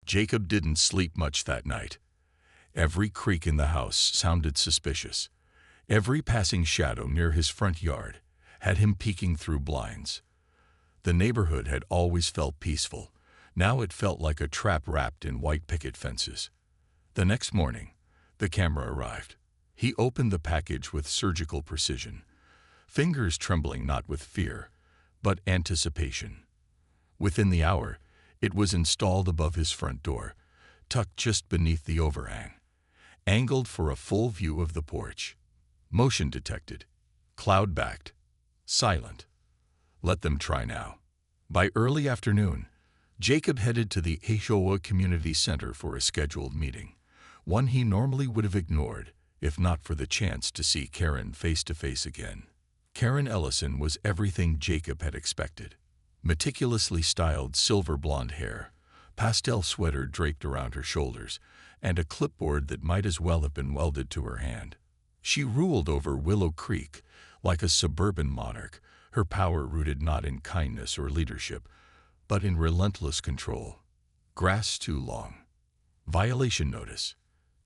Jacob didn't sleep much that night. Every creak in the house sounded suspicious. Every passing shadow near his front yard had him peeking through blinds. The neighborhood had always felt peaceful. Now it felt like a trap wrapped in white picket fences. The next morning, the camera arrived. He opened the package with surgical precision, fingers trembling not with fear, but anticipation. Within the hour, it was installed above his front door, tucked just beneath the overhang, angled for a full view of the porch. Motion detected, cloud-backed, silent. Let them try now. By early afternoon, Jacob headed to the HOA Community Center for a scheduled meeting, one he normally would have ignored if not for the chance to see Karen face-to-face again. Karen Ellison was everything Jacob had expected. Meticulously styled silver blonde hair, pastel sweater draped around her shoulders, and a clipboard that might as well have been welded to her hand. She ruled over Willow Creek like a suburban monarch, her power rooted not in kindness or leadership, but in relentless control. Grass too long. Violation notice.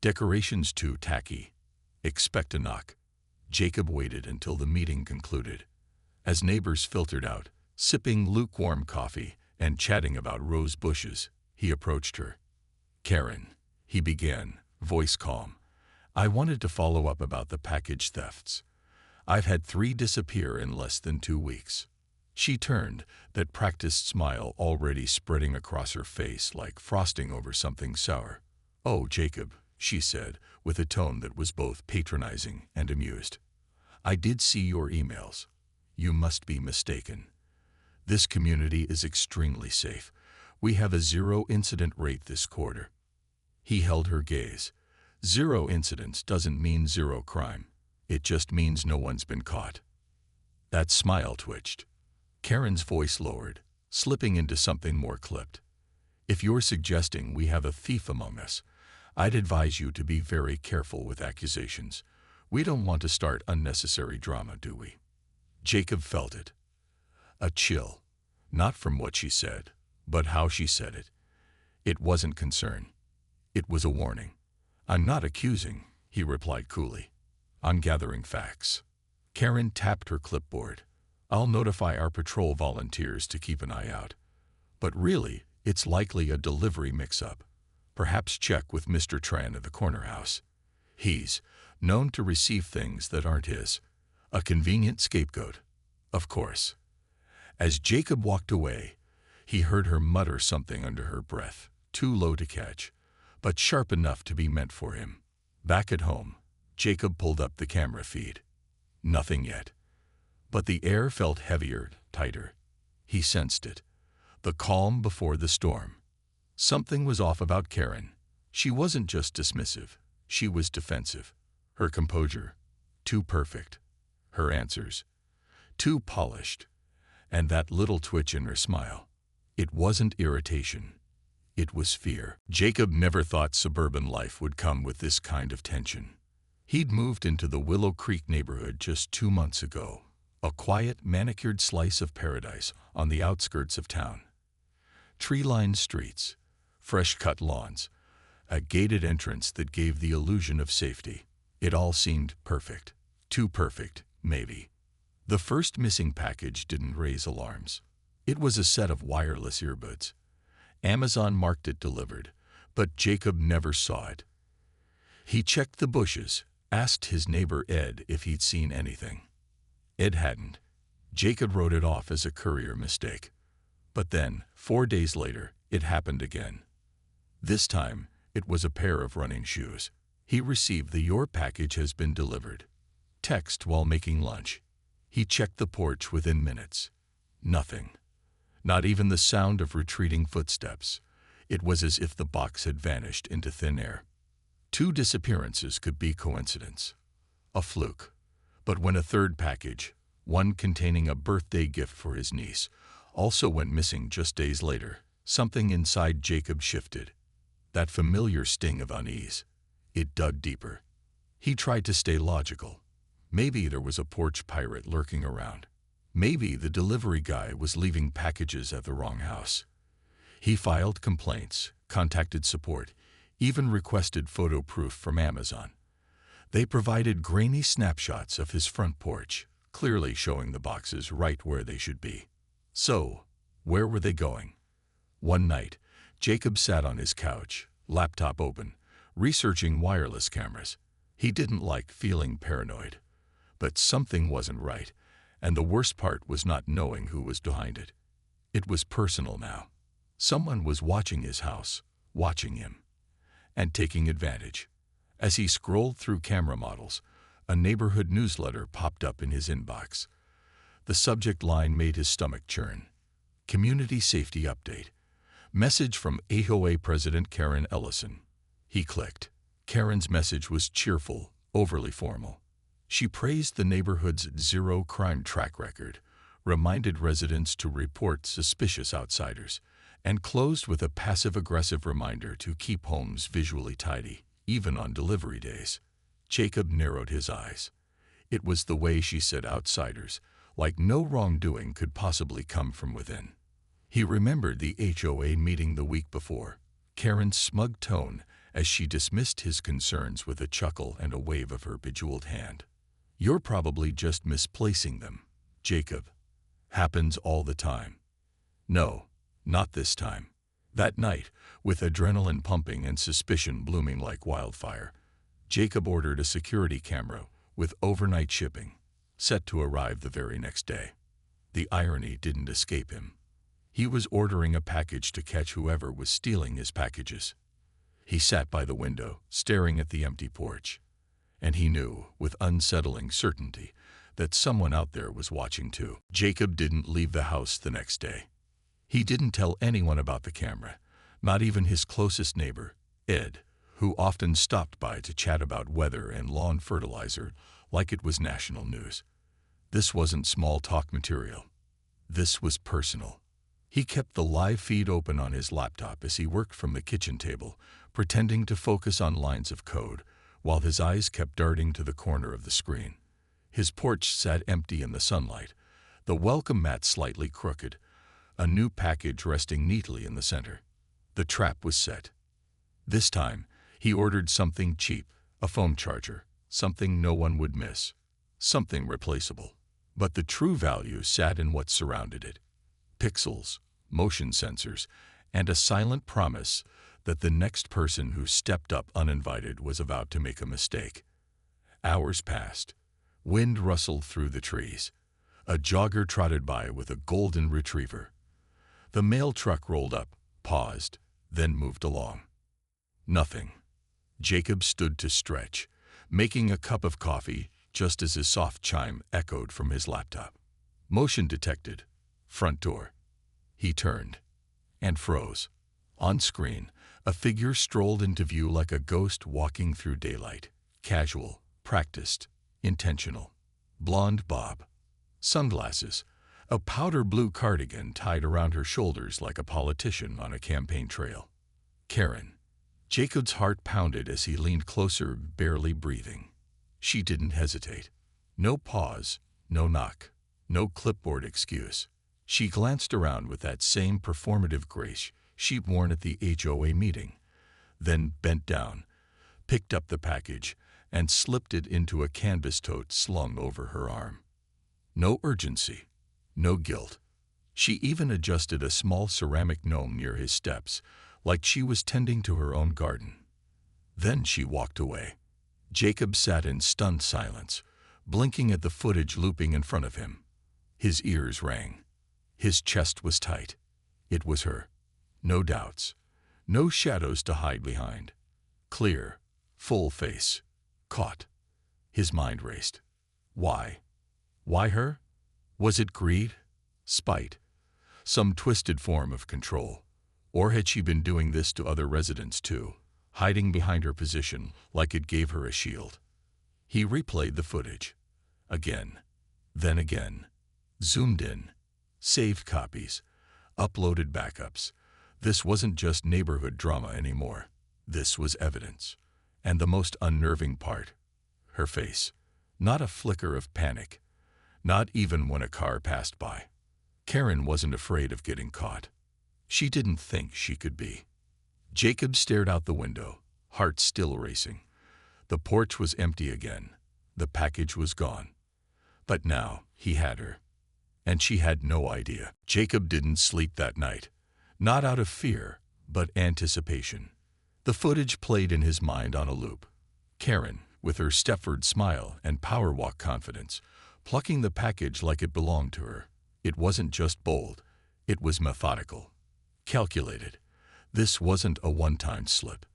Decorations too tacky. Expect a knock. Jacob waited until the meeting concluded. As neighbors filtered out, sipping lukewarm coffee and chatting about rose bushes, he approached her. "Karen," he began, voice calm, "I wanted to follow up about the package thefts. I've had 3 disappear in less than 2 weeks." She turned, that practiced smile already spreading across her face like frosting over something sour. "Oh, Jacob," she said, with a tone that was both patronizing and amused. "I did see your emails. You must be mistaken. This community is extremely safe. We have a 0 incident rate this quarter." He held her gaze. 0 incidents doesn't mean 0 crime. It just means no one's been caught. That smile twitched. Karen's voice lowered, slipping into something more clipped. "If you're suggesting we have a thief among us, I'd advise you to be very careful with accusations. We don't want to start unnecessary drama, do we?" Jacob felt it. A chill, not from what she said, but how she said it. It wasn't concern. It was a warning. "I'm not accusing," he replied coolly. "I'm gathering facts." Karen tapped her clipboard. "I'll notify our patrol volunteers to keep an eye out. But really, it's likely a delivery mix-up. Perhaps check with Mr. Tran at the corner house. He's known to receive things that aren't his. A convenient scapegoat, of course." As Jacob walked away, he heard her mutter something under her breath, too low to catch, but sharp enough to be meant for him. Back at home, Jacob pulled up the camera feed. Nothing yet. But the air felt heavier, tighter. He sensed it. The calm before the storm. Something was off about Karen. She wasn't just dismissive. She was defensive. Her composure, too perfect. Her answers, too polished. And that little twitch in her smile. It wasn't irritation. It was fear. Jacob never thought suburban life would come with this kind of tension. He'd moved into the Willow Creek neighborhood just 2 months ago, a quiet, manicured slice of paradise on the outskirts of town. Tree-lined streets, fresh-cut lawns, a gated entrance that gave the illusion of safety. It all seemed perfect. Too perfect, maybe. The first missing package didn't raise alarms. It was a set of wireless earbuds. Amazon marked it delivered, but Jacob never saw it. He checked the bushes, asked his neighbor Ed if he'd seen anything. Ed hadn't. Jacob wrote it off as a courier mistake. But then, 4 days later, it happened again. This time, it was a pair of running shoes. He received the "Your package has been delivered" text while making lunch. He checked the porch within minutes. Nothing. Not even the sound of retreating footsteps. It was as if the box had vanished into thin air. 2 disappearances could be coincidence. A fluke. But when a third package, one containing a birthday gift for his niece, also went missing just days later, something inside Jacob shifted. That familiar sting of unease. It dug deeper. He tried to stay logical. Maybe there was a porch pirate lurking around. Maybe the delivery guy was leaving packages at the wrong house. He filed complaints, contacted support, even requested photo proof from Amazon. They provided grainy snapshots of his front porch, clearly showing the boxes right where they should be. So, where were they going? One night, Jacob sat on his couch, laptop open, researching wireless cameras. He didn't like feeling paranoid. But something wasn't right, and the worst part was not knowing who was behind it. It was personal now. Someone was watching his house, watching him, and taking advantage. As he scrolled through camera models, a neighborhood newsletter popped up in his inbox. The subject line made his stomach churn. Community Safety Update. Message from HOA President Karen Ellison. He clicked. Karen's message was cheerful, overly formal. She praised the neighborhood's zero-crime track record, reminded residents to report suspicious outsiders, and closed with a passive-aggressive reminder to keep homes visually tidy, even on delivery days. Jacob narrowed his eyes. It was the way she said outsiders, like no wrongdoing could possibly come from within. He remembered the HOA meeting the week before, Karen's smug tone as she dismissed his concerns with a chuckle and a wave of her bejeweled hand. "You're probably just misplacing them, Jacob. Happens all the time." "No, not this time." That night, with adrenaline pumping and suspicion blooming like wildfire, Jacob ordered a security camera with overnight shipping, set to arrive the very next day. The irony didn't escape him. He was ordering a package to catch whoever was stealing his packages. He sat by the window, staring at the empty porch, and he knew, with unsettling certainty, that someone out there was watching too. Jacob didn't leave the house the next day. He didn't tell anyone about the camera, not even his closest neighbor, Ed, who often stopped by to chat about weather and lawn fertilizer like it was national news. This wasn't small talk material. This was personal. He kept the live feed open on his laptop as he worked from the kitchen table, pretending to focus on lines of code, while his eyes kept darting to the corner of the screen. His porch sat empty in the sunlight, the welcome mat slightly crooked, a new package resting neatly in the center. The trap was set. This time, he ordered something cheap, a phone charger, something no one would miss, something replaceable. But the true value sat in what surrounded it. Pixels, motion sensors, and a silent promise that the next person who stepped up uninvited was about to make a mistake. Hours passed. Wind rustled through the trees. A jogger trotted by with a golden retriever. The mail truck rolled up, paused, then moved along. Nothing. Jacob stood to stretch, making a cup of coffee just as his soft chime echoed from his laptop. Motion detected. Front door. He turned and froze. On screen, a figure strolled into view like a ghost walking through daylight. Casual, practiced, intentional. Blonde bob. Sunglasses. A powder blue cardigan tied around her shoulders like a politician on a campaign trail. Karen. Jacob's heart pounded as he leaned closer, barely breathing. She didn't hesitate. No pause, no knock, no clipboard excuse. She glanced around with that same performative grace she'd worn at the HOA meeting, then bent down, picked up the package, and slipped it into a canvas tote slung over her arm. No urgency, no guilt. She even adjusted a small ceramic gnome near his steps, like she was tending to her own garden. Then she walked away. Jacob sat in stunned silence, blinking at the footage looping in front of him. His ears rang. His chest was tight. It was her. No doubts. No shadows to hide behind. Clear, full face. Caught. His mind raced. Why? Why her? Was it greed? Spite? Some twisted form of control? Or had she been doing this to other residents too, hiding behind her position like it gave her a shield? He replayed the footage. Again. Then again. Zoomed in. Saved copies. Uploaded backups. This wasn't just neighborhood drama anymore. This was evidence. And the most unnerving part, her face. Not a flicker of panic. Not even when a car passed by. Karen wasn't afraid of getting caught. she didn't think she could be. Jacob stared out the window, heart still racing. The porch was empty again. The package was gone. But now he had her. And she had no idea. Jacob didn't sleep that night. Not out of fear, but anticipation. The footage played in his mind on a loop. Karen, with her Stepford smile and power walk confidence, plucking the package like it belonged to her. It wasn't just bold. It was methodical. Calculated. This wasn't a one-time slip.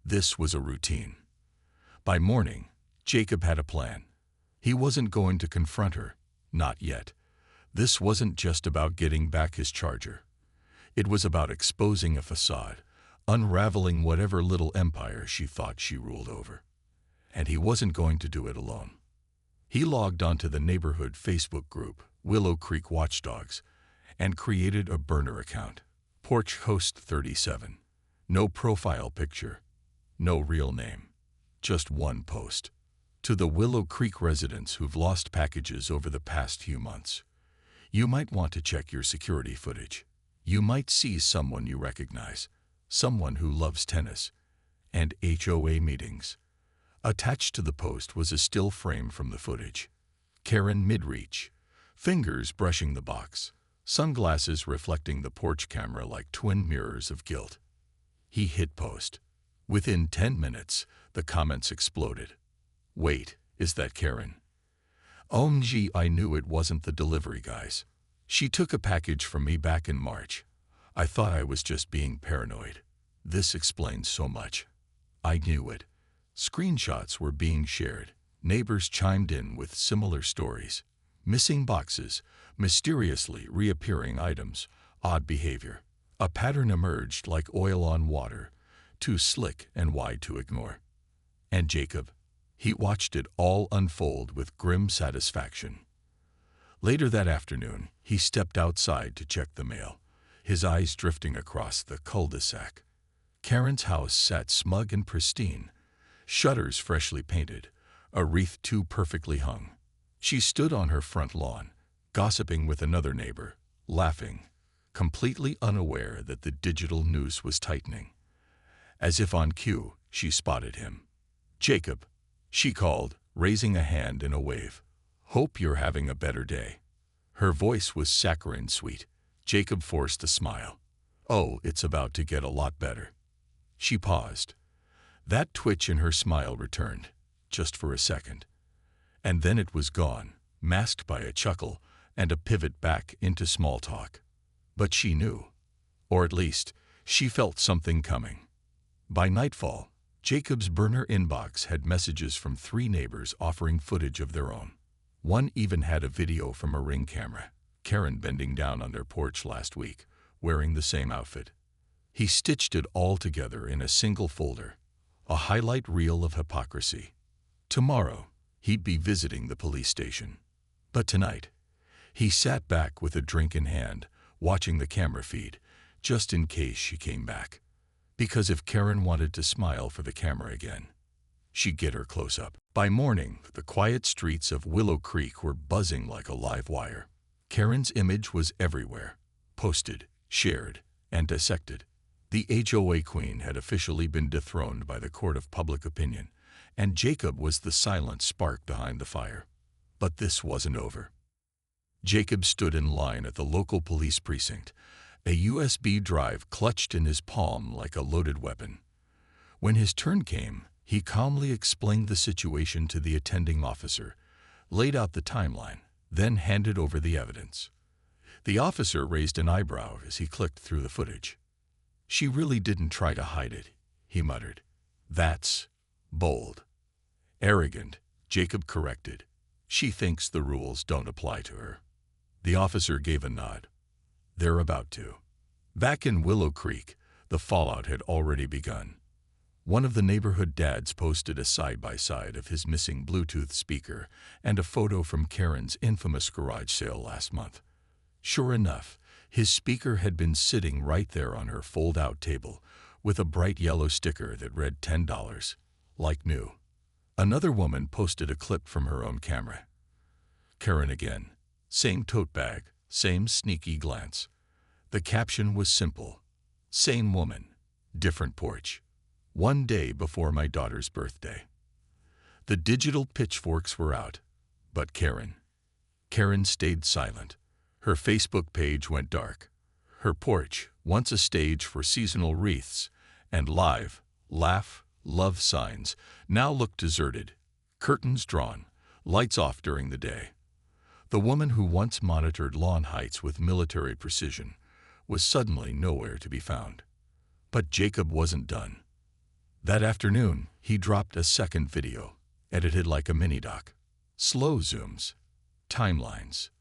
This was a routine. By morning, Jacob had a plan. He wasn't going to confront her. Not yet. This wasn't just about getting back his charger. It was about exposing a facade, unraveling whatever little empire she thought she ruled over. And he wasn't going to do it alone. He logged onto the neighborhood Facebook group, Willow Creek Watchdogs, and created a burner account. Porch Host 37. No profile picture. No real name. Just one post. To the Willow Creek residents who've lost packages over the past few months. You might want to check your security footage. You might see someone you recognize. Someone who loves tennis. And HOA meetings. Attached to the post was a still frame from the footage. Karen mid-reach. Fingers brushing the box. Sunglasses reflecting the porch camera like twin mirrors of guilt. He hit post. Within 10 minutes, the comments exploded. Wait, is that Karen? OMG, I knew it wasn't the delivery guys. She took a package from me back in March. I thought I was just being paranoid. This explains so much. I knew it. Screenshots were being shared. Neighbors chimed in with similar stories. Missing boxes, mysteriously reappearing items, odd behavior. A pattern emerged like oil on water, too slick and wide to ignore. And Jacob, he watched it all unfold with grim satisfaction. Later that afternoon, he stepped outside to check the mail, his eyes drifting across the cul-de-sac. Karen's house sat smug and pristine, shutters freshly painted, a wreath too perfectly hung. She stood on her front lawn, gossiping with another neighbor, laughing, completely unaware that the digital noose was tightening. As if on cue, she spotted him. Jacob, she called, raising a hand in a wave. Hope you're having a better day. Her voice was saccharine sweet. Jacob forced a smile. Oh, it's about to get a lot better. She paused. That twitch in her smile returned, just for a second. And then it was gone, masked by a chuckle and a pivot back into small talk. But she knew, or at least, she felt something coming. By nightfall, Jacob's burner inbox had messages from 3 neighbors offering footage of their own. One even had a video from a Ring camera, Karen bending down on their porch last week, wearing the same outfit. He stitched it all together in a single folder, a highlight reel of hypocrisy. Tomorrow, he'd be visiting the police station. But tonight, he sat back with a drink in hand, watching the camera feed, just in case she came back. Because if Karen wanted to smile for the camera again, she'd get her close-up. By morning, the quiet streets of Willow Creek were buzzing like a live wire. Karen's image was everywhere, posted, shared, and dissected. The HOA queen had officially been dethroned by the court of public opinion, and Jacob was the silent spark behind the fire. But this wasn't over. Jacob stood in line at the local police precinct, a USB drive clutched in his palm like a loaded weapon. When his turn came, he calmly explained the situation to the attending officer, laid out the timeline, then handed over the evidence. The officer raised an eyebrow as he clicked through the footage. She really didn't try to hide it, he muttered. That's bold. Arrogant, Jacob corrected. She thinks the rules don't apply to her. The officer gave a nod. They're about to. Back in Willow Creek, the fallout had already begun. One of the neighborhood dads posted a side-by-side of his missing Bluetooth speaker and a photo from Karen's infamous garage sale last month. Sure enough, his speaker had been sitting right there on her fold-out table with a bright yellow sticker that read $10, like new. Another woman posted a clip from her own camera. Karen again. Same tote bag, same sneaky glance. The caption was simple, Same woman, different porch. One day before my daughter's birthday. The digital pitchforks were out, but Karen stayed silent. Her Facebook page went dark. Her porch, once a stage for seasonal wreaths and live, laugh, love signs, now looked deserted, curtains drawn, lights off during the day. The woman who once monitored lawn heights with military precision was suddenly nowhere to be found. But Jacob wasn't done. That afternoon, he dropped a second video, edited like a mini-doc. Slow zooms, timelines,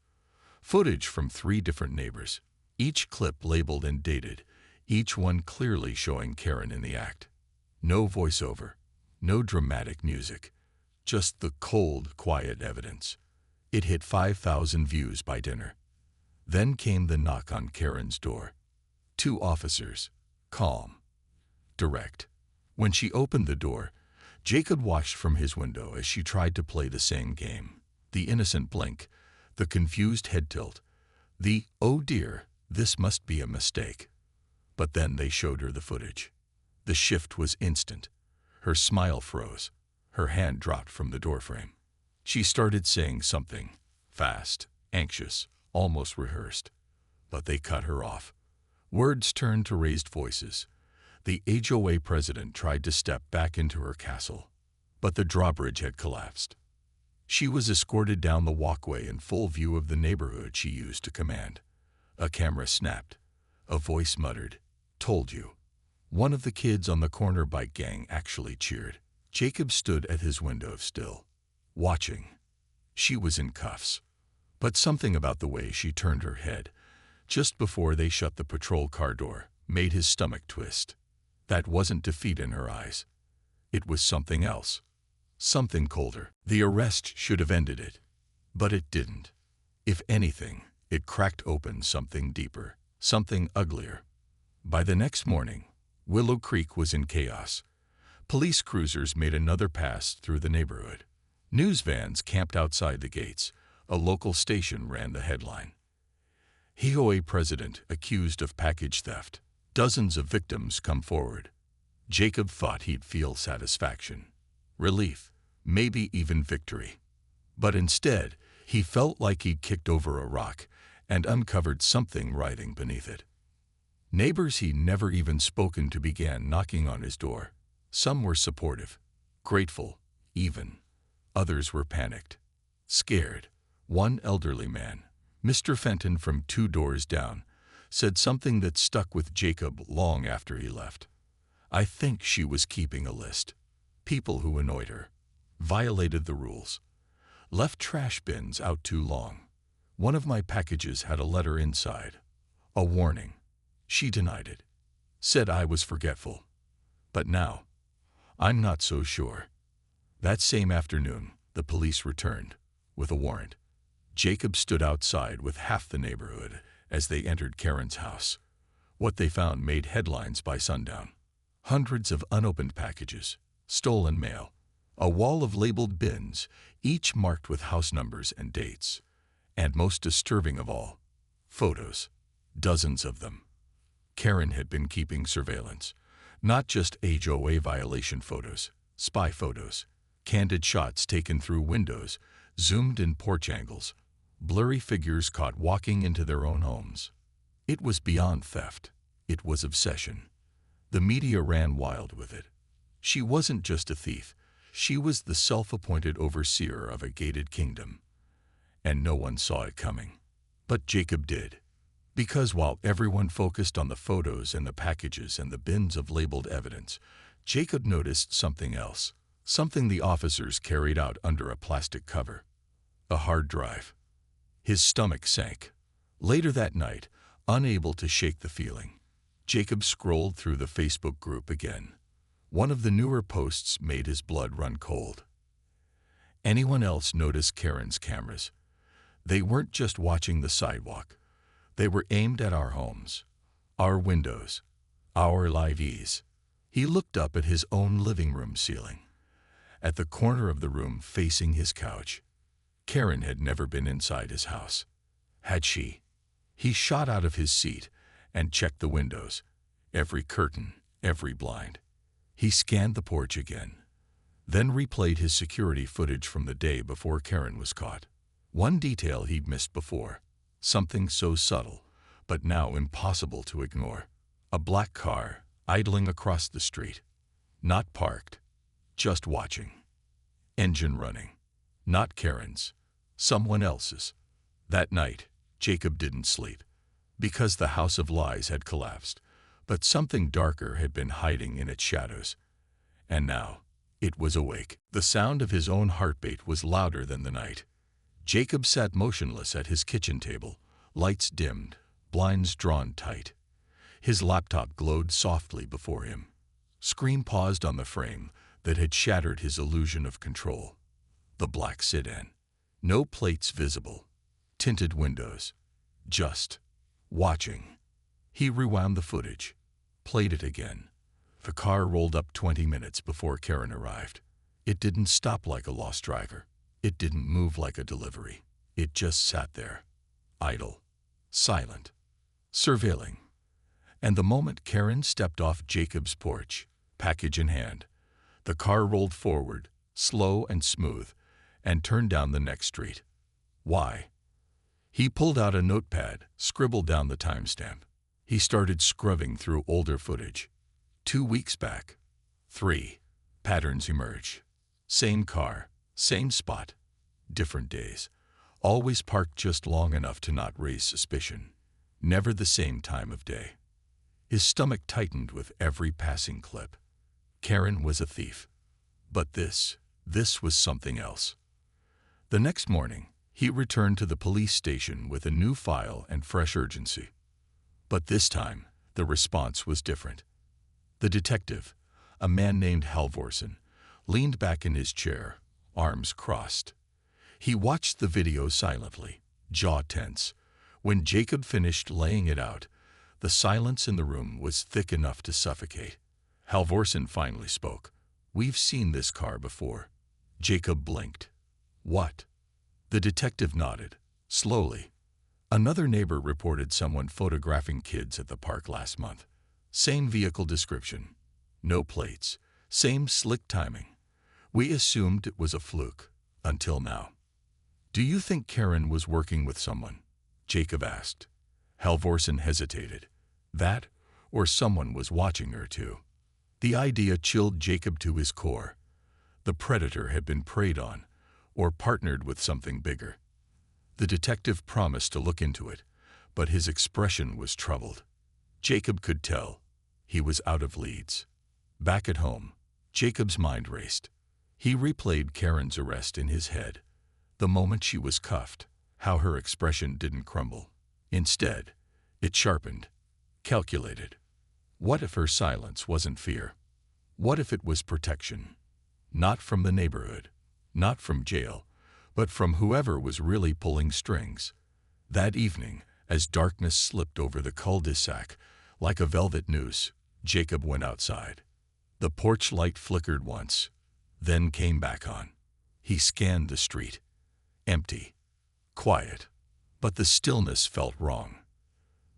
footage from 3 different neighbors, each clip labeled and dated, each one clearly showing Karen in the act. No voiceover, no dramatic music, just the cold, quiet evidence. It hit 5,000 views by dinner. Then came the knock on Karen's door. 2 officers, calm, direct. When she opened the door, Jacob watched from his window as she tried to play the same game. The innocent blink, the confused head tilt, the, "Oh dear, this must be a mistake." But then they showed her the footage. The shift was instant. Her smile froze. Her hand dropped from the doorframe. She started saying something, fast, anxious, almost rehearsed. But they cut her off. Words turned to raised voices. The HOA president tried to step back into her castle, but the drawbridge had collapsed. She was escorted down the walkway in full view of the neighborhood she used to command. A camera snapped. A voice muttered, "Told you." One of the kids on the corner bike gang actually cheered. Jacob stood at his window still, watching. She was in cuffs. But something about the way she turned her head, just before they shut the patrol car door, made his stomach twist. That wasn't defeat in her eyes. It was something else. Something colder. The arrest should have ended it. But it didn't. If anything, it cracked open something deeper, something uglier. By the next morning, Willow Creek was in chaos. Police cruisers made another pass through the neighborhood. News vans camped outside the gates. A local station ran the headline. HOA president accused of package theft. Dozens of victims come forward. Jacob thought he'd feel satisfaction, relief, maybe even victory. But instead, he felt like he'd kicked over a rock and uncovered something writhing beneath it. Neighbors he'd never even spoken to began knocking on his door. Some were supportive, grateful, even. Others were panicked, scared. One elderly man, Mr. Fenton from 2 doors down, said something that stuck with Jacob long after he left. "I think she was keeping a list. People who annoyed her, violated the rules, left trash bins out too long. One of my packages had a letter inside, a warning. She denied it, said I was forgetful. But now, I'm not so sure." That same afternoon, the police returned with a warrant. Jacob stood outside with half the neighborhood as they entered Karen's house. What they found made headlines by sundown. Hundreds of unopened packages, stolen mail, a wall of labeled bins, each marked with house numbers and dates. And most disturbing of all, photos, dozens of them. Karen had been keeping surveillance, not just HOA violation photos, spy photos, candid shots taken through windows, zoomed in porch angles, blurry figures caught walking into their own homes. It was beyond theft. It was obsession. The media ran wild with it. She wasn't just a thief. She was the self-appointed overseer of a gated kingdom. And no one saw it coming. But Jacob did. Because while everyone focused on the photos and the packages and the bins of labeled evidence, Jacob noticed something else. Something the officers carried out under a plastic cover. A hard drive. His stomach sank. Later that night, unable to shake the feeling, Jacob scrolled through the Facebook group again. One of the newer posts made his blood run cold. Anyone else notice Karen's cameras? They weren't just watching the sidewalk. They were aimed at our homes, our windows, our livees. He looked up at his own living room ceiling. At the corner of the room facing his couch, Karen had never been inside his house. Had she? He shot out of his seat and checked the windows. every curtain, every blind. He scanned the porch again, then replayed his security footage from the day before Karen was caught. One detail he'd missed before, something so subtle, but now impossible to ignore. A black car idling across the street. Not parked, just watching. Engine running. Not Karen's, someone else's. That night, Jacob didn't sleep, because the house of lies had collapsed, but something darker had been hiding in its shadows. And now, it was awake. The sound of his own heartbeat was louder than the night. Jacob sat motionless at his kitchen table, lights dimmed, blinds drawn tight. His laptop glowed softly before him. Screen paused on the frame that had shattered his illusion of control. The black sit-in. No plates visible. Tinted windows. Just watching. He rewound the footage, played it again. The car rolled up 20 minutes before Karen arrived. It didn't stop like a lost driver. It didn't move like a delivery. It just sat there, idle, silent, surveilling. And the moment Karen stepped off Jacob's porch, package in hand, the car rolled forward, slow and smooth, and turned down the next street. Why? He pulled out a notepad, scribbled down the timestamp. He started scrubbing through older footage. 2 weeks back. 3. Patterns emerge. Same car, same spot, different days. Always parked just long enough to not raise suspicion. Never the same time of day. His stomach tightened with every passing clip. Karen was a thief. But this was something else. The next morning, he returned to the police station with a new file and fresh urgency. But this time, the response was different. The detective, a man named Halvorsen, leaned back in his chair, arms crossed. He watched the video silently, jaw tense. When Jacob finished laying it out, the silence in the room was thick enough to suffocate. Halvorsen finally spoke. "We've seen this car before." Jacob blinked. "What?" The detective nodded, slowly. "Another neighbor reported someone photographing kids at the park last month. Same vehicle description. No plates. Same slick timing. We assumed it was a fluke, until now." "Do you think Karen was working with someone?" Jacob asked. Halvorsen hesitated. That, or someone was watching her too. The idea chilled Jacob to his core. The predator had been preyed on, or partnered with something bigger. The detective promised to look into it, but his expression was troubled. Jacob could tell. He was out of leads. Back at home, Jacob's mind raced. He replayed Karen's arrest in his head. The moment she was cuffed, how her expression didn't crumble. Instead, it sharpened, calculated. What if her silence wasn't fear? What if it was protection? Not from the neighborhood, not from jail, but from whoever was really pulling strings. That evening, as darkness slipped over the cul-de-sac like a velvet noose, Jacob went outside. The porch light flickered once, then came back on. He scanned the street. Empty. Quiet. But the stillness felt wrong.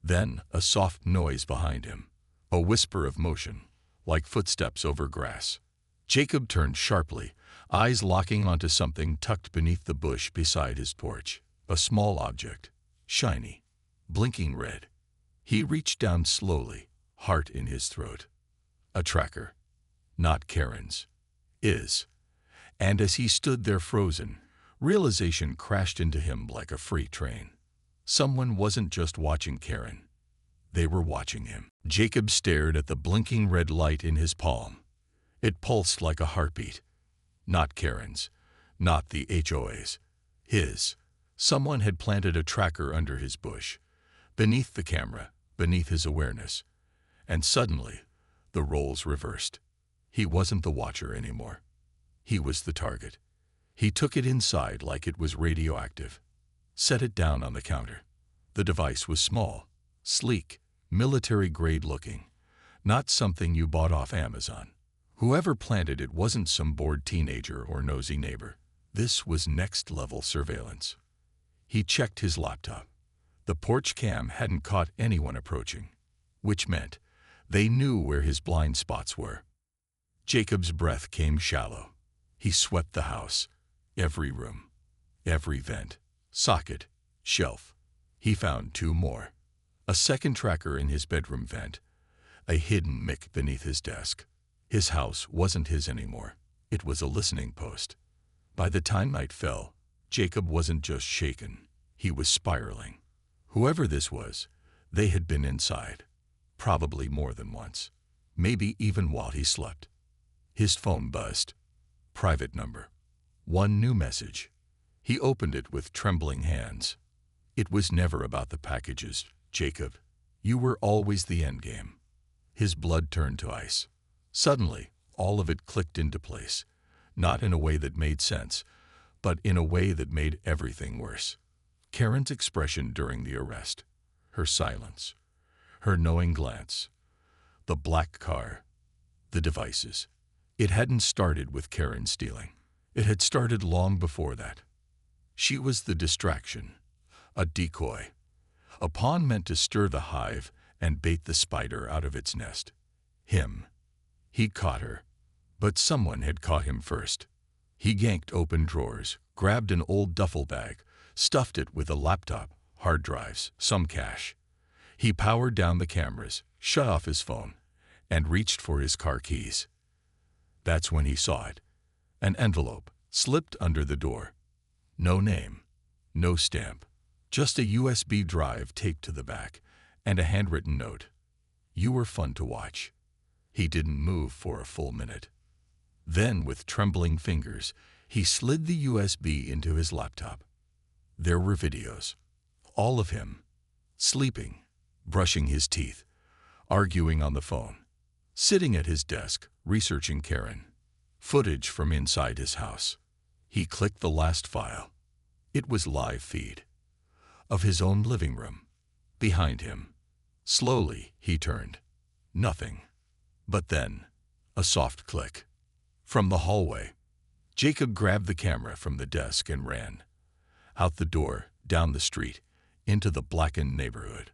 Then a soft noise behind him. A whisper of motion, like footsteps over grass. Jacob turned sharply, eyes locking onto something tucked beneath the bush beside his porch. A small object. Shiny. Blinking red. He reached down slowly, heart in his throat. A tracker. Not Karen's. His. And as he stood there frozen, realization crashed into him like a freight train. Someone wasn't just watching Karen. They were watching him. Jacob stared at the blinking red light in his palm. It pulsed like a heartbeat. Not Karen's. Not the HOA's. His. Someone had planted a tracker under his bush, beneath the camera, beneath his awareness. And suddenly, the roles reversed. He wasn't the watcher anymore. He was the target. He took it inside like it was radioactive. Set it down on the counter. The device was small, sleek, military-grade looking. Not something you bought off Amazon. Whoever planted it wasn't some bored teenager or nosy neighbor. This was next-level surveillance. He checked his laptop. The porch cam hadn't caught anyone approaching, which meant They knew where his blind spots were. Jacob's breath came shallow. He swept the house, every room, every vent, socket, shelf. He found 2 more. A second tracker in his bedroom vent, a hidden mic beneath his desk. His house wasn't his anymore. It was a listening post. By the time night fell, Jacob wasn't just shaken. He was spiraling. Whoever this was, they had been inside. Probably more than once. Maybe even while he slept. His phone buzzed. Private number. One new message. He opened it with trembling hands. It was never about the packages, Jacob. You were always the endgame. His blood turned to ice. Suddenly, all of it clicked into place. Not in a way that made sense, but in a way that made everything worse. Karen's expression during the arrest. Her silence. Her knowing glance. The black car. The devices. It hadn't started with Karen stealing. It had started long before that. She was the distraction. A decoy. A pawn meant to stir the hive and bait the spider out of its nest. Him. He'd caught her. But someone had caught him first. He yanked open drawers, grabbed an old duffel bag, stuffed it with a laptop, hard drives, some cash. He powered down the cameras, shut off his phone, and reached for his car keys. That's when he saw it. An envelope, slipped under the door. No name, no stamp, just a USB drive taped to the back, and a handwritten note. You were fun to watch. He didn't move for a full minute. Then, with trembling fingers, he slid the USB into his laptop. There were videos. All of him. Sleeping, brushing his teeth, arguing on the phone, sitting at his desk, researching Karen. Footage from inside his house. He clicked the last file. It was live feed. Of his own living room. Behind him. Slowly, he turned. Nothing. But then, a soft click. From the hallway, Jacob grabbed the camera from the desk and ran. Out the door, down the street, into the blackened neighborhood.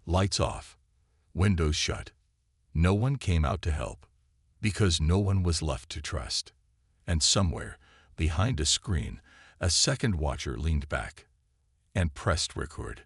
Lights off. Windows shut. No one came out to help. Because no one was left to trust. And somewhere, behind a screen, a second watcher leaned back and pressed record.